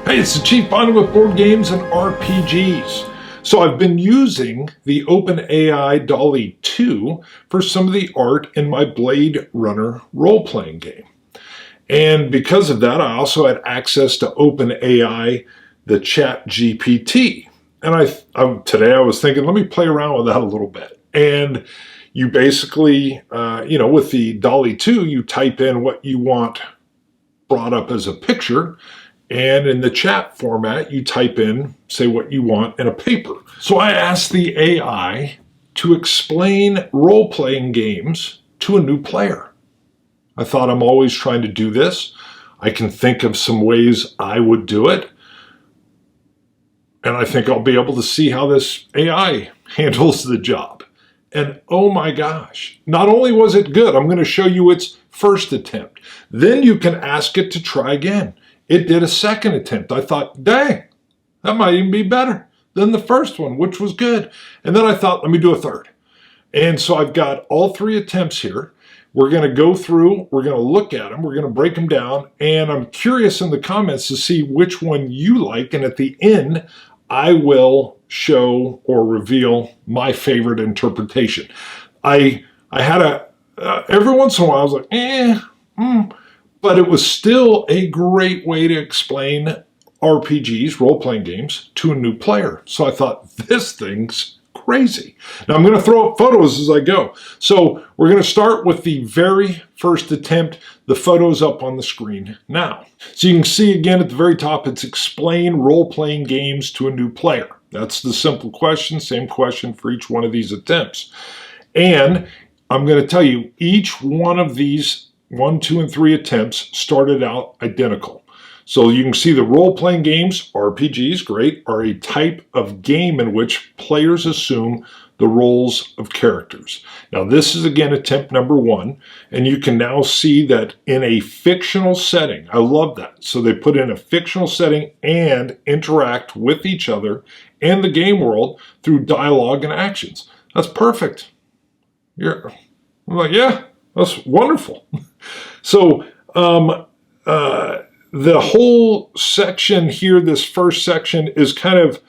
Hey, it's the Chief Bonding with board games and RPGs. So I've been using the OpenAI DALL-E 2 for some of the art in my Blade Runner role-playing game. And because of that, I also had access to OpenAI, the ChatGPT. And today I was thinking, let me play around with that a little bit. And you basically, with the DALL-E 2, you type in what you want brought up as a picture. And in the chat format, you type in, say what you want in a paper. So I asked the AI to explain role-playing games to a new player. I thought, I'm always trying to do this. I can think of some ways I would do it. And I think I'll be able to see how this AI handles the job. And oh my gosh, not only was it good, I'm going to show you its first attempt. Then you can ask it to try again. It did a second attempt. I thought, dang, that might even be better than the first one, which was good. And then I thought, let me do a third. And so I've got all three attempts here. We're going to go through, we're going to look at them, we're going to break them down, and I'm curious in the comments to see which one you like. And at the end, I will show or reveal my favorite interpretation. I had every once in a while, I was like, but it was still a great way to explain RPGs, role-playing games, to a new player. So I thought, this thing's crazy. Now I'm going to throw up photos as I go. So we're going to start with the very first attempt. The photo's up on the screen now. So you can see again at the very top, it's explain role-playing games to a new player. That's the simple question, same question for each one of these attempts. And I'm going to tell you, each one of these 1, 2, and 3 attempts started out identical. So you can see the role-playing games, RPGs, great, are a type of game in which players assume the roles of characters. Now this is again attempt number 1, and you can now see that in a fictional setting. I love that. So they put in a fictional setting and interact with each other and the game world through dialogue and actions. That's perfect. I'm like, yeah, that's wonderful. So the whole section here, this first section, is kind of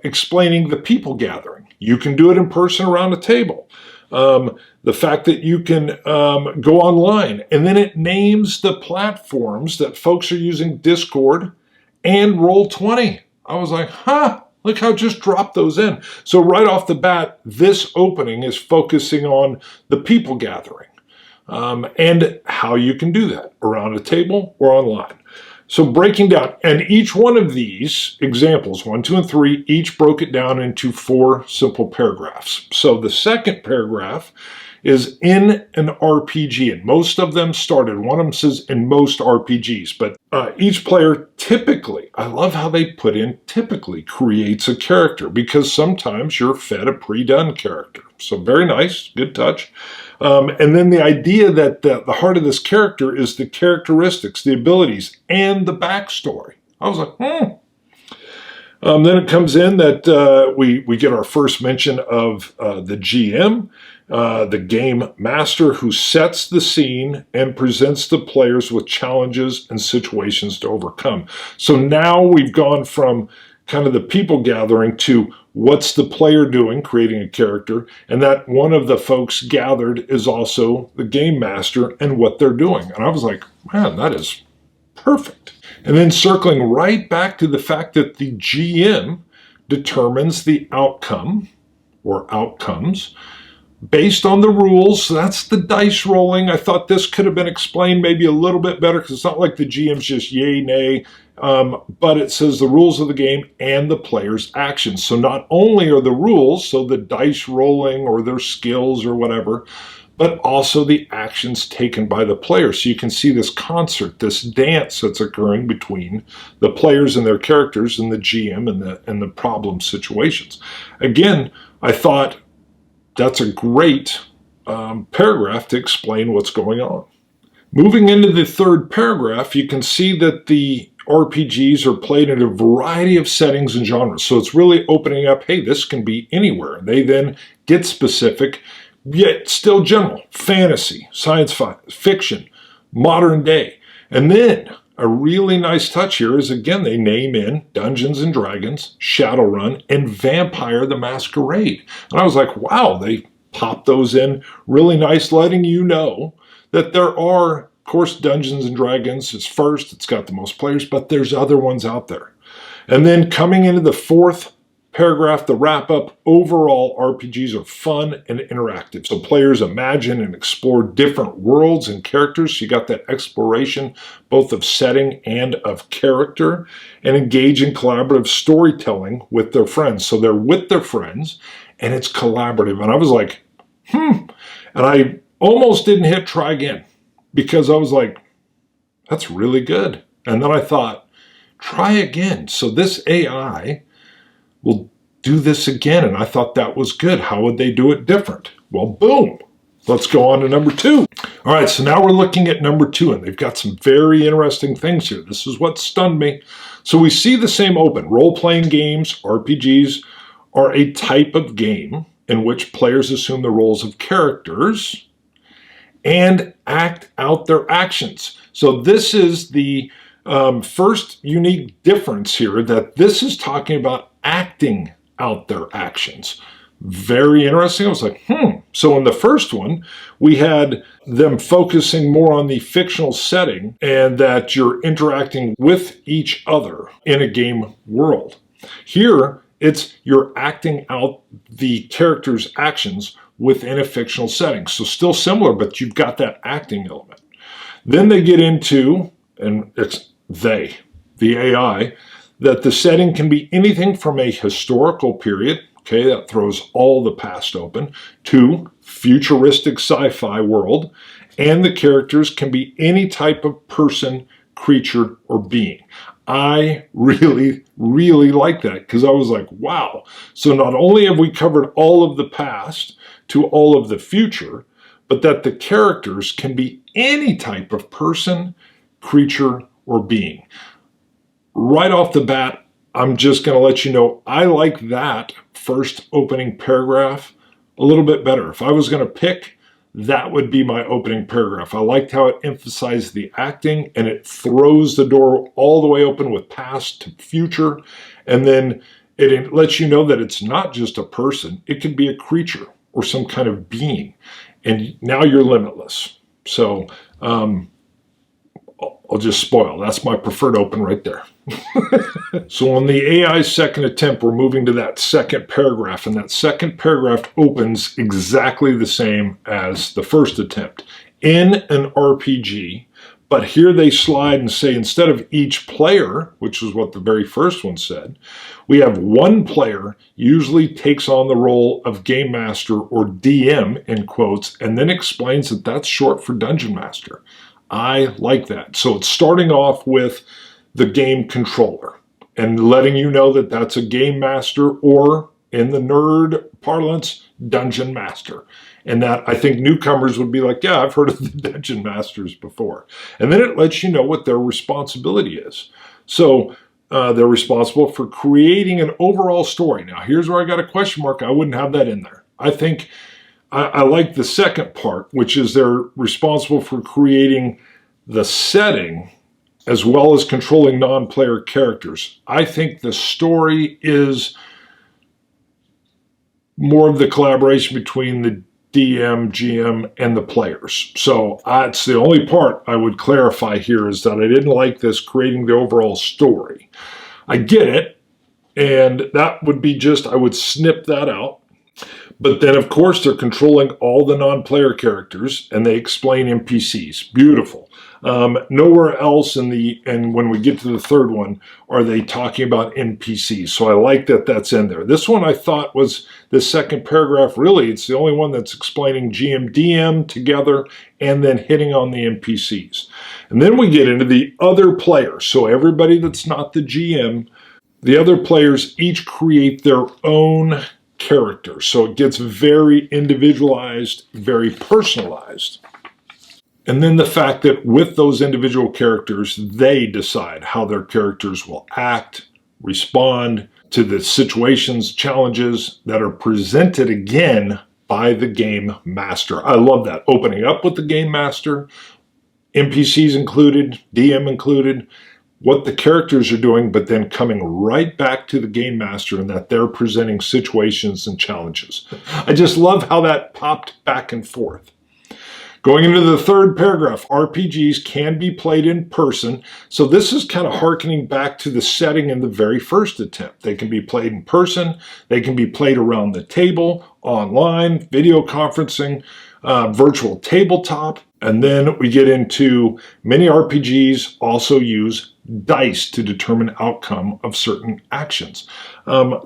explaining the people gathering. You can do it in person around a table. The fact that you can go online, and then it names the platforms that folks are using, Discord and Roll20. I was like, look how I just dropped those in. So right off the bat, this opening is focusing on the people gathering. And how you can do that around a table or online. So breaking down, and each one of these examples, 1, 2, and 3, each broke it down into 4 simple paragraphs. So the second paragraph is in an RPG, and most of them started, one of them says in most RPGs, but each player typically, I love how they put in typically, creates a character, because sometimes you're fed a pre-done character. So very nice, good touch. And then the idea that the heart of this character is the characteristics, the abilities, and the backstory. I was like, Then it comes in that we get our first mention of the GM, the game master, who sets the scene and presents the players with challenges and situations to overcome. So now we've gone from kind of the people gathering to what's the player doing, creating a character, and that one of the folks gathered is also the game master and what they're doing. And I was like, man, that is perfect. And then circling right back to the fact that the GM determines the outcome or outcomes based on the rules. So that's the dice rolling. I thought this could have been explained maybe a little bit better, because it's not like the GM's just yay, nay, but it says the rules of the game and the player's actions. So not only are the rules, so the dice rolling or their skills or whatever, but also the actions taken by the players. So you can see this concert, this dance that's occurring between the players and their characters and the GM and the problem situations. Again, I thought that's a great paragraph to explain what's going on. Moving into the third paragraph, you can see that the RPGs are played in a variety of settings and genres. So it's really opening up, hey, this can be anywhere. They then get specific, yet still general. Fantasy, science fiction, modern day. And then a really nice touch here is, again, they name in Dungeons and Dragons, Shadowrun, and Vampire the Masquerade. And I was like, wow, they popped those in really nice, letting you know that there are, of course, Dungeons and Dragons is first. It's got the most players, but there's other ones out there. And then coming into the fourth paragraph, the wrap up, overall RPGs are fun and interactive. So players imagine and explore different worlds and characters. So you got that exploration, both of setting and of character, and engage in collaborative storytelling with their friends. So they're with their friends and it's collaborative. And I was like, And I almost didn't hit try again because I was like, that's really good. And then I thought, try again. So this AI will do this again. And I thought that was good. How would they do it different? Well, boom. Let's go on to number 2. All right, so now we're looking at number 2, and they've got some very interesting things here. This is what stunned me. So we see the same open. Role-playing games, RPGs, are a type of game in which players assume the roles of characters and act out their actions. So this is the first unique difference here, that this is talking about acting out their actions. Very interesting. I was like, So in the first one, we had them focusing more on the fictional setting and that you're interacting with each other in a game world. Here, it's you're acting out the character's actions within a fictional setting. So still similar, but you've got that acting element. Then they get into, and it's the AI, that the setting can be anything from a historical period, okay, that throws all the past open, to futuristic sci-fi world, and the characters can be any type of person, creature, or being. I really, really like that because I was like, wow. So not only have we covered all of the past to all of the future, but that the characters can be any type of person, creature, or being. Right off the bat, I'm just going to let you know, I like that first opening paragraph a little bit better. If I was going to pick, that would be my opening paragraph. I liked how it emphasized the acting and it throws the door all the way open with past to future. And then it lets you know that it's not just a person. It could be a creature or some kind of being. And now you're limitless. So I'll just spoil. That's my preferred open right there. So on the AI's second attempt, we're moving to that second paragraph, and that second paragraph opens exactly the same as the first attempt in an RPG, but here they slide and say instead of each player, which is what the very first one said, we have one player usually takes on the role of game master or DM in quotes, and then explains that that's short for dungeon master. I like that. So it's starting off with the game controller and letting you know that that's a game master, or in the nerd parlance, dungeon master. And that I think newcomers would be like, yeah, I've heard of the dungeon masters before. And then it lets you know what their responsibility is. So they're responsible for creating an overall story. Now, here's where I got a question mark. I wouldn't have that in there. I think I like the second part, which is they're responsible for creating the setting as well as controlling non-player characters. I think the story is more of the collaboration between the DM, GM, and the players. So it's the only part I would clarify here, is that I didn't like this creating the overall story. I get it, and that would be just, I would snip that out. But then, of course, they're controlling all the non-player characters, and they explain NPCs. Beautiful. Nowhere else and when we get to the third one, are they talking about NPCs. So I like that that's in there. This one I thought was the second paragraph. Really, it's the only one that's explaining GM, DM together and then hitting on the NPCs. And then we get into the other players. So everybody that's not the GM, the other players each create their own character. So it gets very individualized, very personalized. And then the fact that with those individual characters, they decide how their characters will act, respond to the situations, challenges that are presented again by the game master. I love that. Opening up with the game master, NPCs included, DM included, what the characters are doing, but then coming right back to the game master and that they're presenting situations and challenges. I just love how that popped back and forth. Going into the third paragraph, RPGs can be played in person. So this is kind of hearkening back to the setting in the very first attempt. They can be played in person. They can be played around the table, online, video conferencing, virtual tabletop. And then we get into many RPGs also use dice to determine outcome of certain actions.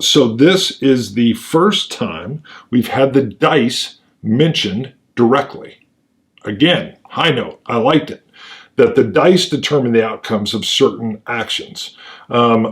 So this is the first time we've had the dice mentioned directly. Again, high note, I liked it, that the dice determine the outcomes of certain actions,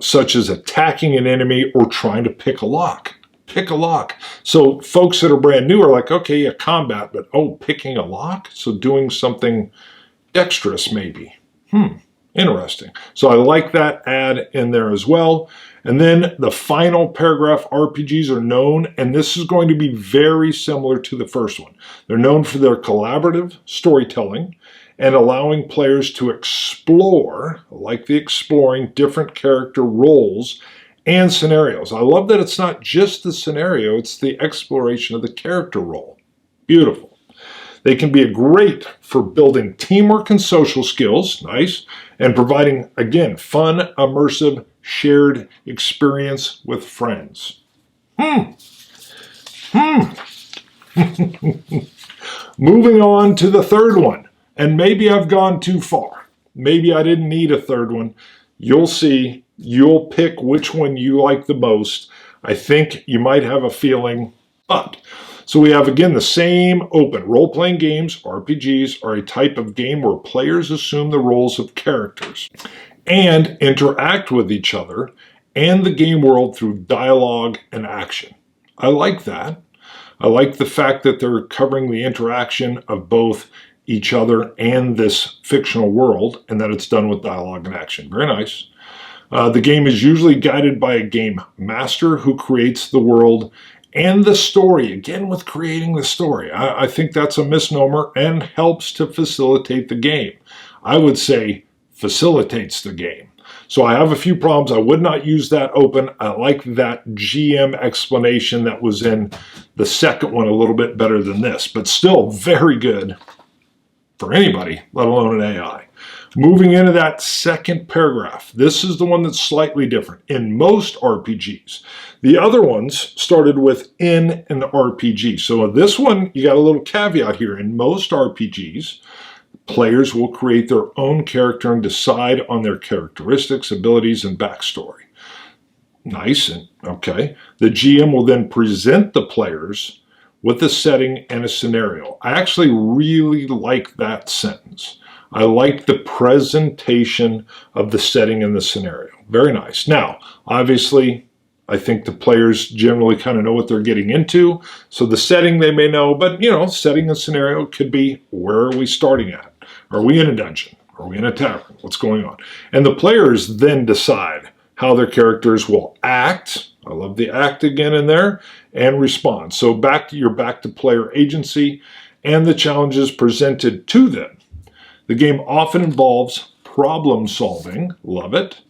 such as attacking an enemy or trying to pick a lock. Pick a lock. So folks that are brand new are like, okay, yeah, combat, but oh, picking a lock? So doing something dexterous maybe. Interesting. So I like that add in there as well. And then the final paragraph, RPGs are known, and this is going to be very similar to the first one. They're known for their collaborative storytelling and allowing players to explore, like the exploring, different character roles and scenarios. I love that it's not just the scenario, it's the exploration of the character role. Beautiful. They can be great for building teamwork and social skills, nice, and providing, again, fun, immersive, shared experience with friends. Moving on to the third one, and maybe I've gone too far. Maybe I didn't need a third one. You'll see. You'll pick which one you like the most. I think you might have a feeling, but so we have, again, the same open. Role-playing games, RPGs, are a type of game where players assume the roles of characters and interact with each other and the game world through dialogue and action. I like that. I like the fact that they're covering the interaction of both each other and this fictional world, and that it's done with dialogue and action. Very nice. The game is usually guided by a game master who creates the world and the story, again with creating the story. I think that's a misnomer and helps to facilitate the game. I would say facilitates the game. So I have a few problems. I would not use that open. I like that GM explanation that was in the second one a little bit better than this, but still very good for anybody, let alone an AI. Moving into that second paragraph, this is the one that's slightly different. In most RPGs, the other ones started with in an RPG. So this one, you got a little caveat here. In most RPGs, players will create their own character and decide on their characteristics, abilities, and backstory. Nice, and okay. The GM will then present the players with a setting and a scenario. I actually really like that sentence. I like the presentation of the setting and the scenario. Very nice. Now, obviously, I think the players generally kind of know what they're getting into. So the setting they may know, but setting and scenario could be, where are we starting at? Are we in a dungeon? Are we in a tavern? What's going on? And the players then decide how their characters will act. I love the act again in there, and respond. So you're back to player agency and the challenges presented to them. The game often involves problem solving, love it,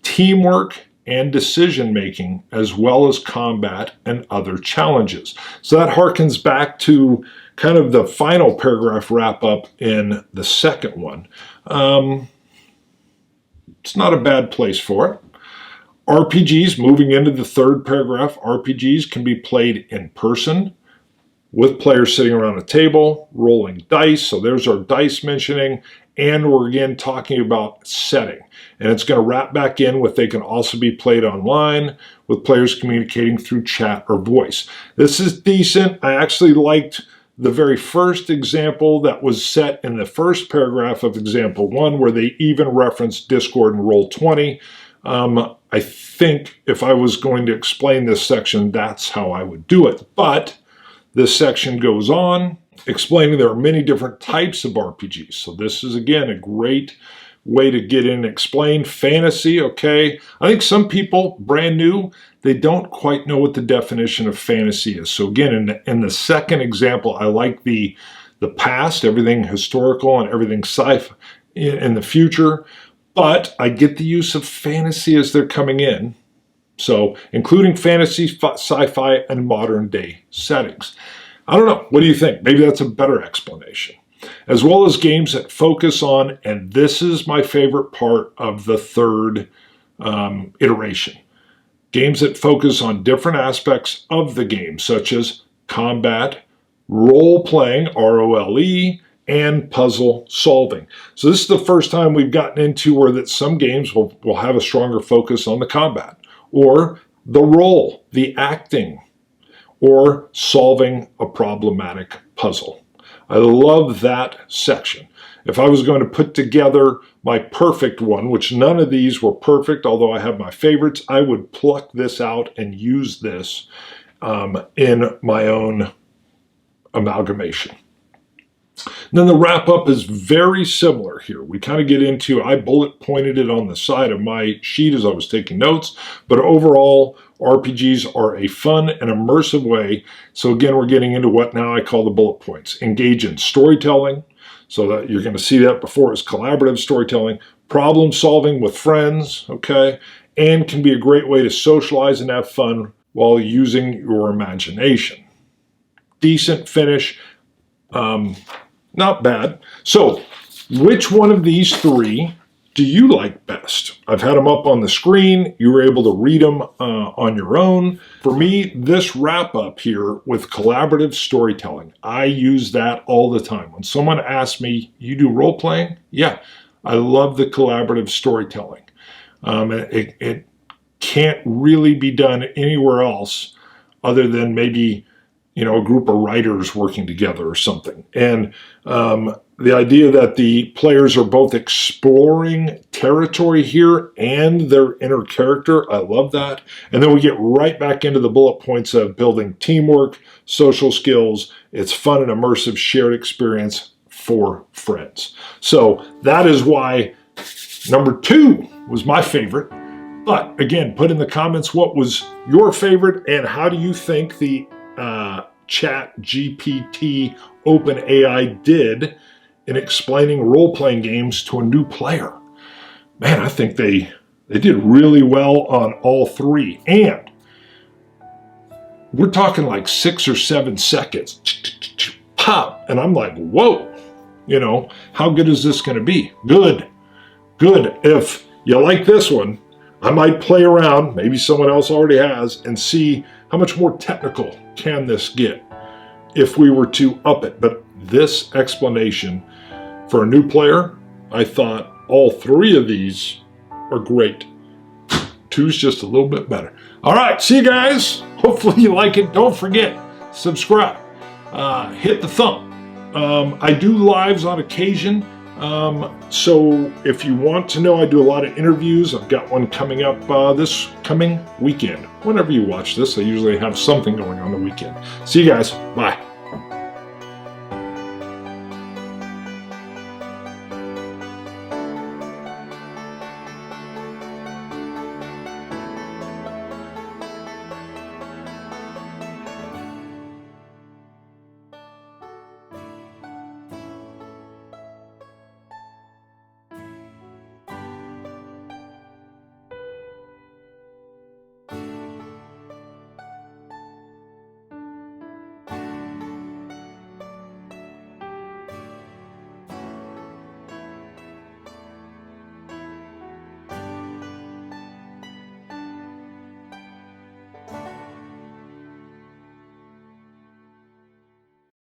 teamwork, and decision making, as well as combat and other challenges. So that harkens back to kind of the final paragraph wrap up in the second one. It's not a bad place for it. RPGs, moving into the third paragraph, RPGs can be played in person with players sitting around a table, rolling dice. So there's our dice mentioning, and we're again talking about setting. And it's going to wrap back in with they can also be played online with players communicating through chat or voice. This is decent. I actually liked the very first example that was set in the first paragraph of example 1, where they even referenced Discord and Roll20. I think if I was going to explain this section, that's how I would do it. But this section goes on, explaining there are many different types of RPGs. So this is, again, a great way to get in and explain. Fantasy, okay. I think some people, brand new, they don't quite know what the definition of fantasy is. So again, in the second example, I like the the past, everything historical and everything sci-fi in the future, but I get the use of fantasy as they're coming in. So including fantasy, sci-fi, and modern day settings. I don't know. What do you think? Maybe that's a better explanation. As well as games that focus on, and this is my favorite part of the third iteration, games that focus on different aspects of the game, such as combat, role-playing, ROLE, and puzzle solving. So this is the first time we've gotten into where that some games will have a stronger focus on the combat, or the role, the acting, or solving a problematic puzzle. I love that section. If I was going to put together my perfect one, which none of these were perfect, although I have my favorites, I would pluck this out and use this in my own amalgamation. Then the wrap up is very similar here. We kind of get into, I bullet pointed it on the side of my sheet as I was taking notes, but overall RPGs are a fun and immersive way. So again, we're getting into what now I call the bullet points. Engage in storytelling, so that you're going to see that before is collaborative storytelling, problem solving with friends, okay, and can be a great way to socialize and have fun while using your imagination. Decent finish. Not bad. So, which one of these three do you like best? I've had them up on the screen. You were able to read them on your own. For me, this wrap up here with collaborative storytelling, I use that all the time. When someone asks me, you do role playing? Yeah, I love the collaborative storytelling. It can't really be done anywhere else other than maybe a group of writers working together or something. And the idea that the players are both exploring territory here and their inner character, I love that. And then we get right back into the bullet points of building teamwork, social skills. It's fun and immersive shared experience for friends. So that is why number 2 was my favorite. But again, put in the comments what was your favorite and how do you think the ChatGPT OpenAI did in explaining role-playing games to a new player. Man, I think they did really well on all 3. And we're talking like 6 or 7 seconds. Pop. And I'm like, whoa, how good is this going to be? Good. If you like this one, I might play around, maybe someone else already has, and see how much more technical can this get if we were to up it. But this explanation for a new player, I thought all 3 of these are great. 2's just a little bit better. All right, see you guys. Hopefully you like it. Don't forget, subscribe, hit the thumb. I do lives on occasion. So if you want to know, I do a lot of interviews. I've got one coming up this coming weekend. Whenever you watch this, I usually have something going on the weekend. See you guys. Bye.